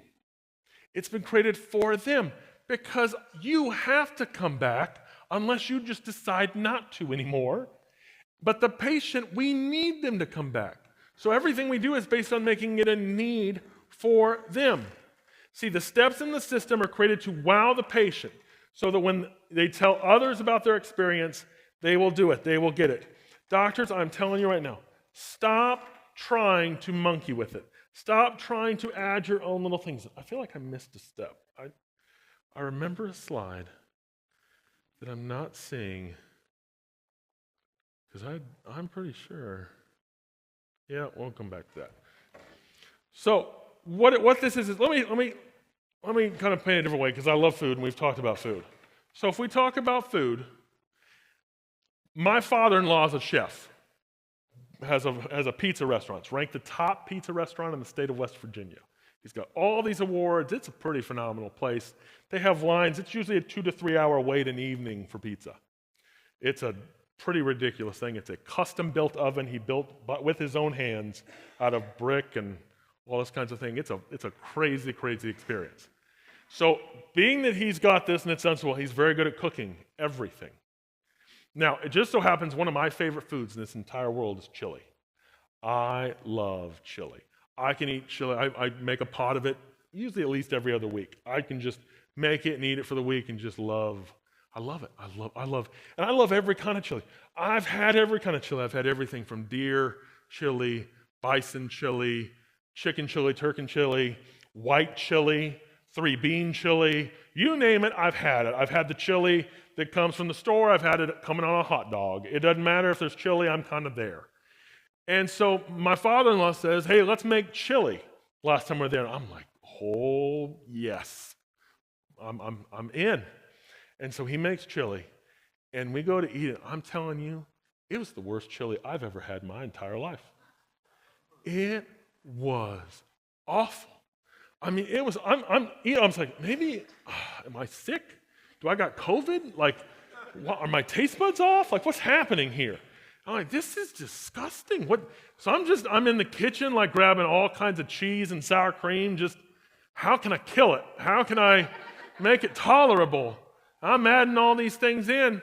It's been created for them because you have to come back unless you just decide not to anymore. But the patient, we need them to come back. So everything we do is based on making it a need for them. See, the steps in the system are created to wow the patient so that when they tell others about their experience, they will do it. They will get it. Doctors, I'm telling you right now, stop trying to monkey with it. Stop trying to add your own little things. I feel like I missed a step. I remember a slide that I'm not seeing because I'm pretty sure. Yeah, we'll come back to that. So what this is let me kind of paint it a different way because I love food and we've talked about food. So if we talk about food, my father-in-law is a chef, has a pizza restaurant. It's ranked the top pizza restaurant in the state of West Virginia. He's got all these awards. It's a pretty phenomenal place. They have lines. It's usually a 2 to 3 hour wait an evening for pizza. It's a pretty ridiculous thing. It's a custom-built oven he built with his own hands out of brick and all this kinds of thing. It's a crazy, crazy experience. So being that he's got this and it's done so well, he's very good at cooking everything. Now, it just so happens one of my favorite foods in this entire world is chili. I love chili. I can eat chili. I make a pot of it usually at least every other week. I can just make it and eat it for the week and just love. I love it. I love every kind of chili. I've had every kind of chili. I've had everything from deer chili, bison chili, chicken chili, turkey chili, white chili, 3-bean chili. You name it, I've had it. I've had the chili that comes from the store. I've had it coming on a hot dog. It doesn't matter if there's chili, I'm kind of there. And so my father-in-law says, hey, let's make chili. Last time we were there, I'm like, oh, yes. I'm in. And so he makes chili, and we go to eat it. I'm telling you, it was the worst chili I've ever had in my entire life. It was awful. I mean, it was, I'm like, maybe, am I sick? Do I got COVID? Like, are my taste buds off? Like, what's happening here? I'm like, this is disgusting. So I'm in the kitchen, like grabbing all kinds of cheese and sour cream. Just, how can I kill it? How can I make it tolerable? I'm adding all these things in.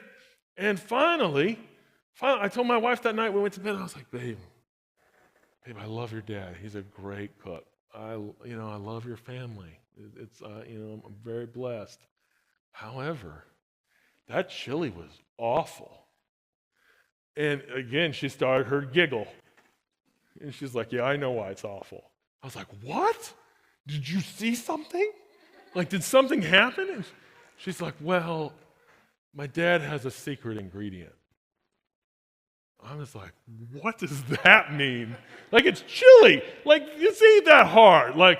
And finally, I told my wife that night we went to bed, I was like, babe, I love your dad. He's a great cook. I love your family. I'm very blessed. However, that chili was awful. And again, she started her giggle. And she's like, yeah, I know why it's awful. I was like, what? Did you see something? Like, did something happen? And she's like, well, my dad has a secret ingredient. I was like, what does that mean? Like, it's chili. Like, it's ain't that hard. Like,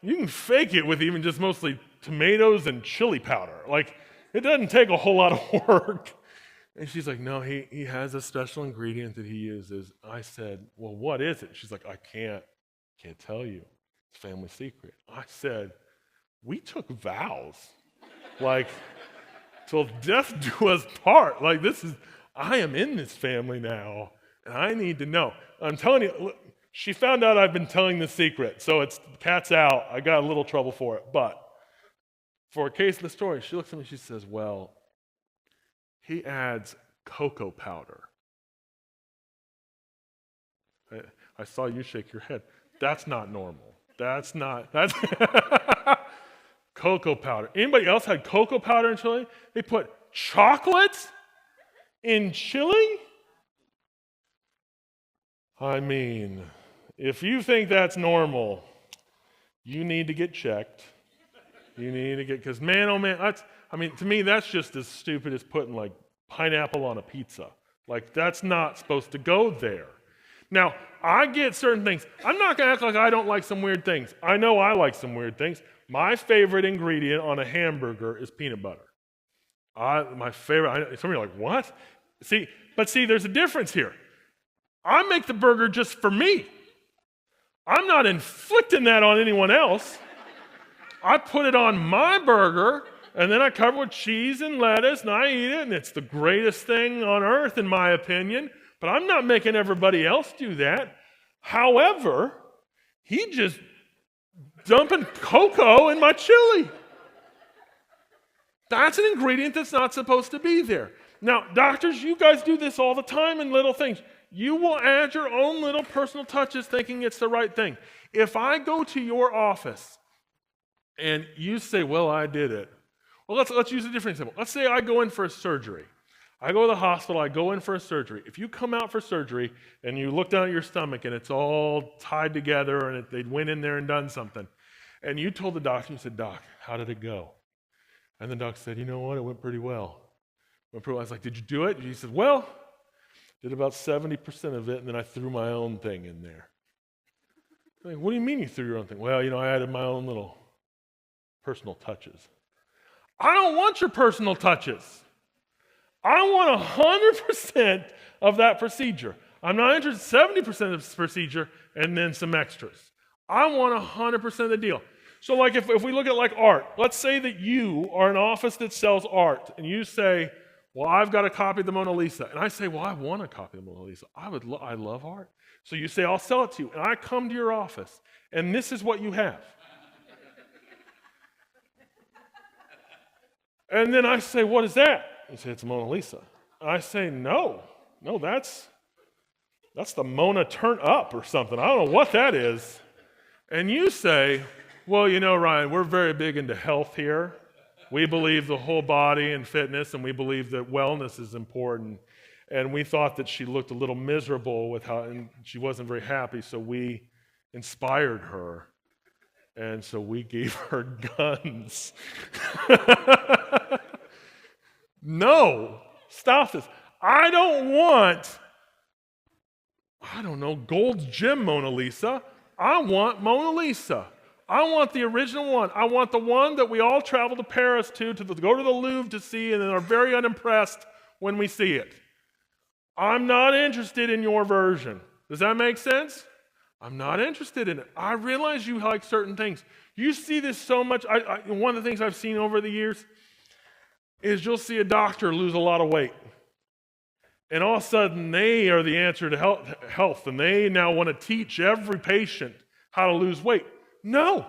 you can fake it with even just mostly tomatoes and chili powder. Like, it doesn't take a whole lot of work. And she's like, no, he has a special ingredient that he uses. I said, well, what is it? She's like, I can't tell you. It's family secret. I said, we took vows. Like, till death do us part. Like, I am in this family now, and I need to know. I'm telling you, look, she found out I've been telling the secret, so the cat's out. I got a little trouble for it. But for a case of the story, she looks at me, she says, well, he adds cocoa powder. I saw you shake your head. That's not normal. That's cocoa powder. Anybody else had cocoa powder in chili? They put chocolate in chili? I mean, if you think that's normal, you need to get checked. Because man, oh man, to me, that's just as stupid as putting like pineapple on a pizza. Like, that's not supposed to go there. Now, I get certain things. I'm not going to act like I don't like some weird things. I know I like some weird things. My favorite ingredient on a hamburger is peanut butter. My favorite. Some of you are like, what? See, there's a difference here. I make the burger just for me. I'm not inflicting that on anyone else. I put it on my burger, and then I cover it with cheese and lettuce, and I eat it, and it's the greatest thing on earth, in my opinion. But I'm not making everybody else do that. However, he just dumping cocoa in my chili. That's an ingredient that's not supposed to be there. Now, doctors, you guys do this all the time in little things. You will add your own little personal touches thinking it's the right thing. If I go to your office and you say, well, I did it. Well, let's use a different example. Let's say I go in for a surgery. I go to the hospital, I go in for a surgery. If you come out for surgery and you look down at your stomach and it's all tied together and they went in there and done something, and you told the doctor, you said, Doc, how did it go? And the doc said, you know what, it went pretty well. I was like, did you do it? And he said, well, did about 70% of it, and then I threw my own thing in there. I'm like, what do you mean you threw your own thing? Well, I added my own little personal touches. I don't want your personal touches. I want 100% of that procedure. I'm not interested in 70% of the procedure and then some extras. I want 100% of the deal. So like if we look at like art, let's say that you are an office that sells art and you say, well, I've got a copy of the Mona Lisa. And I say, well, I want a copy of the Mona Lisa. I love art. So you say, I'll sell it to you. And I come to your office and this is what you have. And then I say, what is that? You say, it's a Mona Lisa. I say, no, that's the Mona turn up or something. I don't know what that is. And you say, well, Ryan, we're very big into health here. We believe the whole body and fitness, and we believe that wellness is important. And we thought that she looked a little miserable and she wasn't very happy, so we inspired her. And so we gave her guns. No, stop this. I don't want, Gold's Gym Mona Lisa. I want Mona Lisa. I want the original one. I want the one that we all travel to Paris to go to the Louvre to see and are very unimpressed when we see it. I'm not interested in your version. Does that make sense? I'm not interested in it. I realize you like certain things. You see this so much. One of the things I've seen over the years is you'll see a doctor lose a lot of weight. And all of a sudden, they are the answer to health, and they now want to teach every patient how to lose weight. No,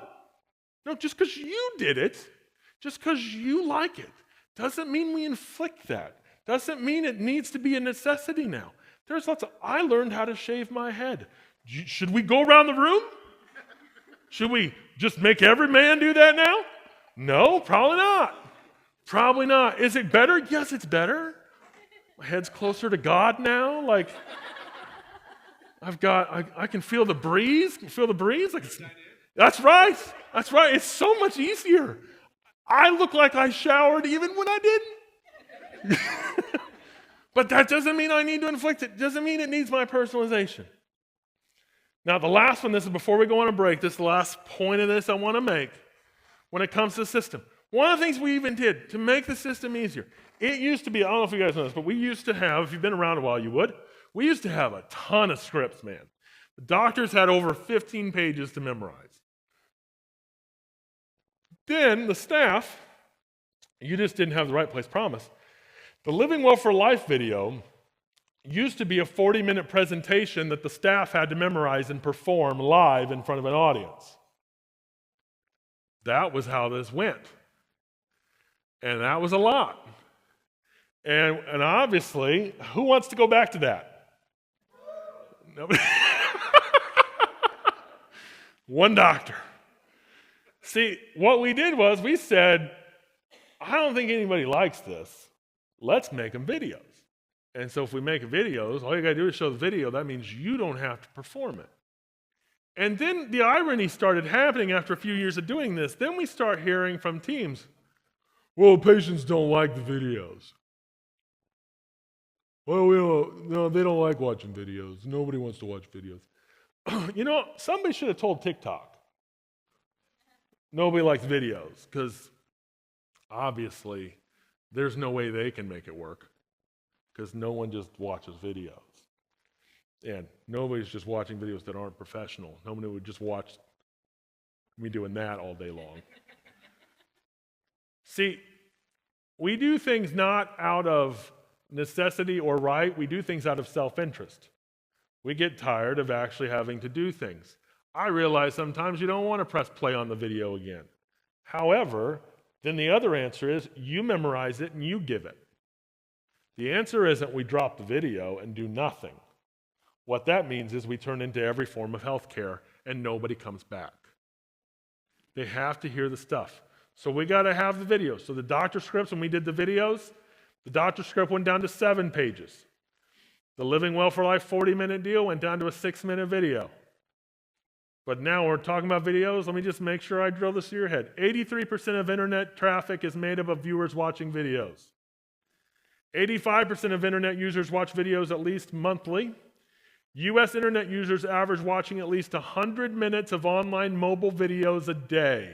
just because you did it, just because you like it, doesn't mean we inflict that. Doesn't mean it needs to be a necessity now. I learned how to shave my head. Should we go around the room? Should we just make every man do that now? No, probably not. Probably not. Is it better? Yes, it's better. My head's closer to God now. Like, I can feel the breeze. Can you feel the breeze? That's right. That's right. It's so much easier. I look like I showered even when I didn't. But that doesn't mean I need to inflict it. Doesn't mean it needs my personalization. Now, the last one, this is before we go on a break, this is the last point of this I want to make when it comes to the system. One of the things we even did to make the system easier, it used to be, I don't know if you guys know this, but we used to have, if you've been around a while, you would, we used to have a ton of scripts, man. The doctors had over 15 pages to memorize. Then the staff, you just didn't have the right place promise. The Living Well for Life video used to be a 40-minute presentation that the staff had to memorize and perform live in front of an audience. That was how this went. And that was a lot. And obviously, who wants to go back to that? Nobody. One doctor. See, what we did was we said, I don't think anybody likes this. Let's make them videos. And so if we make videos, all you got to do is show the video. That means you don't have to perform it. And then the irony started happening after a few years of doing this. Then we start hearing from teams, well, patients don't like the videos. Well, no, they don't like watching videos. Nobody wants to watch videos. Somebody should have told TikTok. Nobody likes videos because obviously there's no way they can make it work because no one just watches videos. And nobody's just watching videos that aren't professional. Nobody would just watch me doing that all day long. See, we do things not out of necessity or right. We do things out of self-interest. We get tired of actually having to do things. I realize sometimes you don't want to press play on the video again. However, then the other answer is you memorize it and you give it. The answer isn't we drop the video and do nothing. What that means is we turn into every form of health care and nobody comes back. They have to hear the stuff. So we got to have the videos. So the doctor scripts, when we did the videos, the doctor script went down to 7 pages. The Living Well for Life 40-minute deal went down to a 6-minute video. But now we're talking about videos. Let me just make sure I drill this to your head. 83% of internet traffic is made up of viewers watching videos. 85% of internet users watch videos at least monthly. U.S. internet users average watching at least 100 minutes of online mobile videos a day.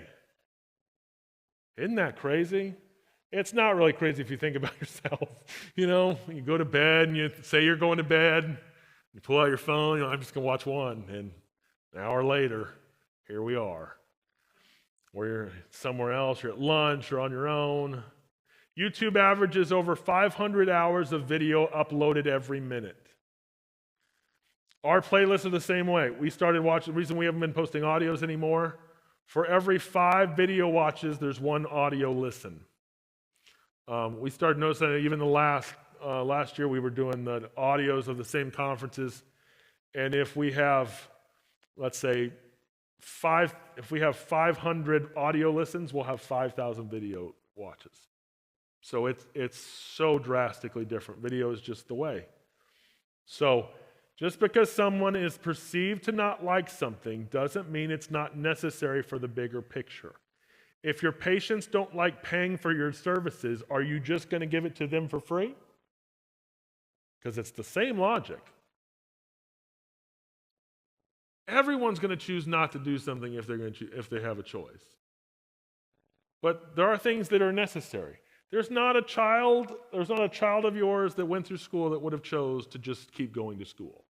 Isn't that crazy? It's not really crazy if you think about yourself. You go to bed and you say you're going to bed. You pull out your phone, I'm just going to watch one. And an hour later, here we are. Or you're somewhere else, you're at lunch, or on your own. YouTube averages over 500 hours of video uploaded every minute. Our playlists are the same way. We started watching, the reason we haven't been posting audios anymore, for every 5 video watches, there's 1 audio listen. We started noticing that even the last year we were doing the audios of the same conferences, and if we have, let's say, if we have 500 audio listens, we'll have 5,000 video watches. So it's so drastically different. Video is just the way. So just because someone is perceived to not like something doesn't mean it's not necessary for the bigger picture. If your patients don't like paying for your services, are you just going to give it to them for free? Because it's the same logic. Everyone's going to choose not to do something if they have a choice. But there are things that are necessary. There's not a child of yours that went through school that would have chose to just keep going to school.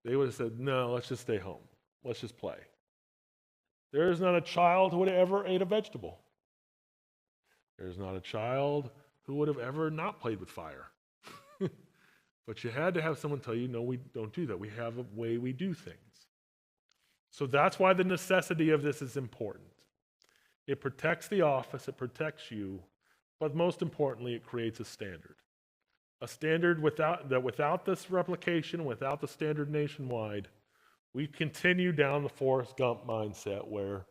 They would have said, no, let's just stay home. Let's just play. There is not a child who would have ever ate a vegetable. There's not a child who would have ever not played with fire. But you had to have someone tell you, no, we don't do that. We have a way we do things. So that's why the necessity of this is important. It protects the office, it protects you, but most importantly, it creates a standard. A standard without this replication, without the standard nationwide, we continue down the Forrest Gump mindset where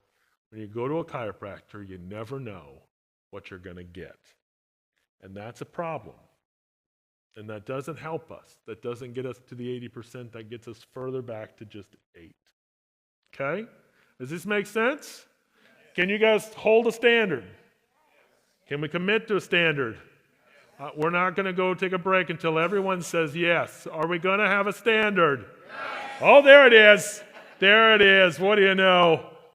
when you go to a chiropractor, you never know what you're going to get. And that's a problem. And that doesn't help us. That doesn't get us to the 80%. That gets us further back to just 8. Okay? Does this make sense? Can you guys hold a standard? Can we commit to a standard? We're not going to go take a break until everyone says yes. Are we going to have a standard? Yes. Oh, there it is. There it is. What do you know?